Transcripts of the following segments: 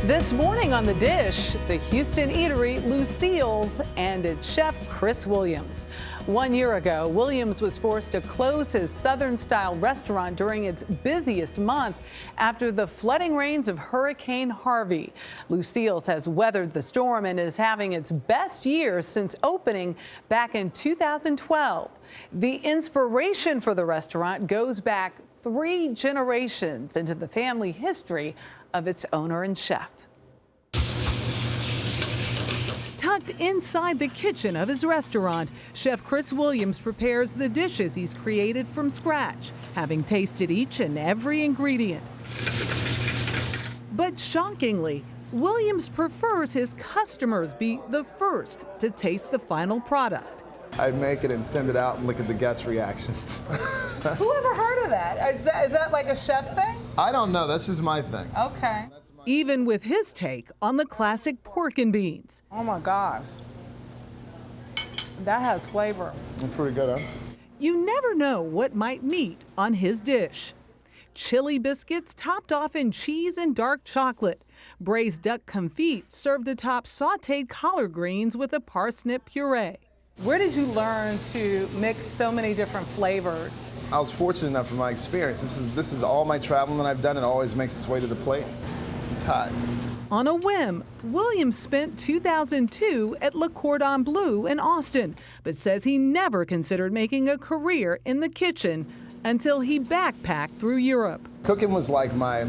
This morning on The Dish, the Houston eatery Lucille's and its chef Chris Williams. 1 year ago, Williams was forced to close his Southern-style restaurant during its busiest month after the flooding rains of Hurricane Harvey. Lucille's has weathered the storm and is having its best year since opening back in 2012. The inspiration for the restaurant goes back 3 generations into the family history of its owner and chef. Tucked inside the kitchen of his restaurant, Chef Chris Williams prepares the dishes he's created from scratch, having tasted each and every ingredient. But shockingly, Williams prefers his customers be the first to taste the final product. I make it and send it out and look at the guest reactions. Who ever heard of that? Is that like a chef thing? I don't know, that's just my thing. Okay. Even with his take on the classic pork and beans. Oh my gosh. That has flavor. It's pretty good, huh? You never know what might meet on his dish. Chili biscuits topped off in cheese and dark chocolate. Braised duck confit served atop sauteed collard greens with a parsnip puree. Where did you learn to mix so many different flavors? I was fortunate enough from my experience. This is all my traveling that I've done. It always makes its way to the plate. It's hot. On a whim, Williams spent 2002 at Le Cordon Bleu in Austin, but says he never considered making a career in the kitchen until he backpacked through Europe. Cooking was like my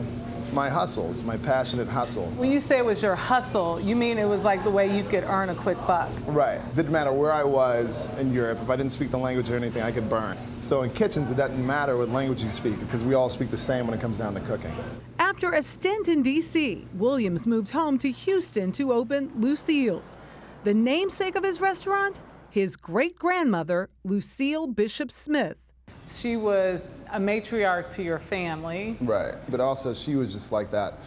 hustles, my passionate hustle. When you say it was your hustle, you mean it was like the way you could earn a quick buck? Right. Didn't matter where I was in Europe. If I didn't speak the language or anything, I could burn. So in kitchens, it doesn't matter what language you speak because we all speak the same when it comes down to cooking. After a stint in D.C., Williams moved home to Houston to open Lucille's. The namesake of his restaurant? His great-grandmother, Lucille Bishop Smith. She was a matriarch to your family. Right, but also she was just like that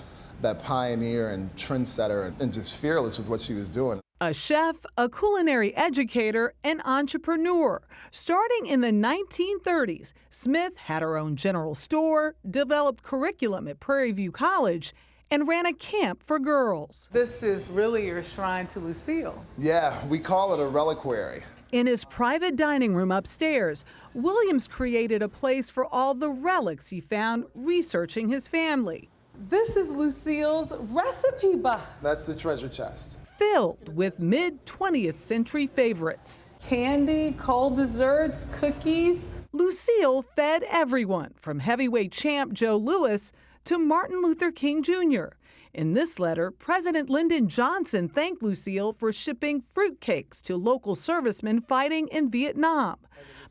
pioneer and trendsetter and just fearless with what she was doing. A chef, a culinary educator, and entrepreneur. Starting in the 1930s, Smith had her own general store, developed curriculum at Prairie View College, and ran a camp for girls. This is really your shrine to Lucille. Yeah, we call it a reliquary. In his private dining room upstairs, Williams created a place for all the relics he found researching his family. This is Lucille's recipe box. That's the treasure chest. Filled with mid-20th century favorites. Candy, cold desserts, cookies. Lucille fed everyone from heavyweight champ Joe Louis to Martin Luther King Jr. In this letter, President Lyndon Johnson thanked Lucille for shipping fruitcakes to local servicemen fighting in Vietnam.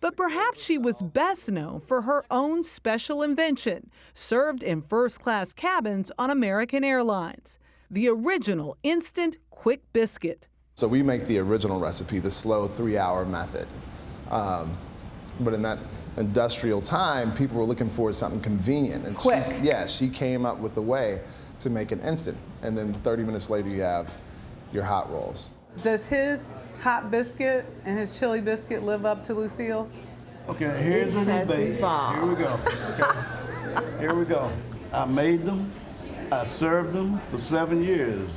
But perhaps she was best known for her own special invention, served in first-class cabins on American Airlines. The original instant quick biscuit. So we make the original recipe, the slow 3-hour method. But in that industrial time, people were looking for something convenient. And quick. She came up with a way to make it instant. And then 30 minutes later, you have your hot rolls. Does his hot biscuit and his chili biscuit live up to Lucille's? Okay, here's the debate. Here we go. Okay. Here we go. I made them. I served them for 7 years.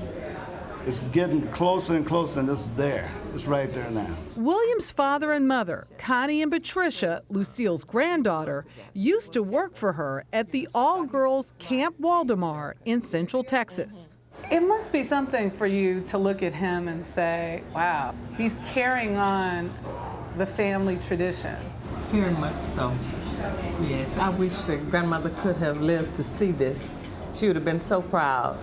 It's getting closer and closer, and it's there. It's right there now. Williams' father and mother, Connie and Patricia, Lucille's granddaughter, used to work for her at the all-girls Camp Waldemar in Central Texas. It must be something for you to look at him and say, wow, he's carrying on the family tradition. Very much so. Yes, I wish that grandmother could have lived to see this. She would have been so proud.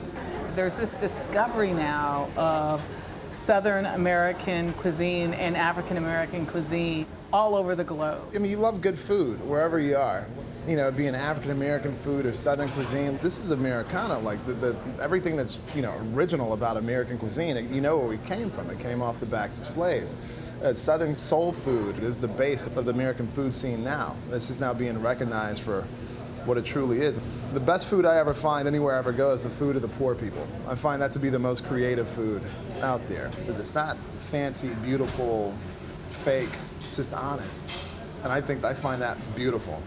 There's this discovery now of Southern American cuisine and African American cuisine all over the globe. I mean, you love good food wherever you are. You know, being African American food or Southern cuisine. This is Americana, like everything that's, original about American cuisine. You know where we came from. It came off the backs of slaves. Southern soul food is the base of the American food scene now. It's just now being recognized for what it truly is. The best food I ever find anywhere I ever go is the food of the poor people. I find that to be the most creative food out there. It's not fancy, beautiful, fake, just honest. And I find that beautiful.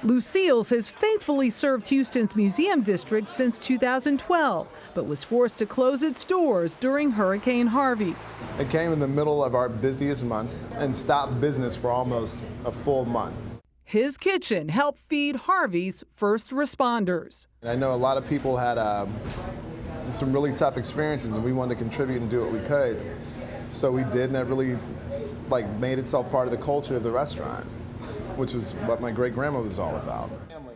Lucille has faithfully served Houston's museum district since 2012, but was forced to close its doors during Hurricane Harvey. It came in the middle of our busiest month and stopped business for almost a full month. His kitchen helped feed Harvey's first responders. And I know a lot of people had some really tough experiences, and we wanted to contribute and do what we could. So we did, and that really made itself part of the culture of the restaurant, which was what my great-grandmother was all about.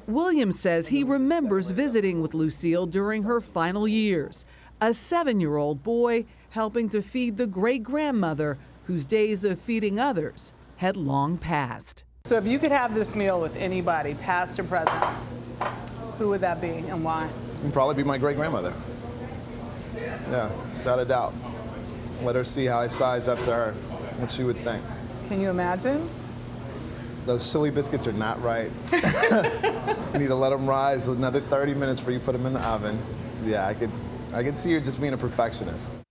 William says he remembers visiting with Lucille during her final years, a 7-year-old boy helping to feed the great-grandmother whose days of feeding others had long passed. So if you could have this meal with anybody, past or present, who would that be and why? It'd probably be my great-grandmother. Yeah, without a doubt. Let her see how I size up to her, what she would think. Can you imagine? Those chili biscuits are not right. You need to let them rise another 30 minutes before you put them in the oven. Yeah, I could see her just being a perfectionist.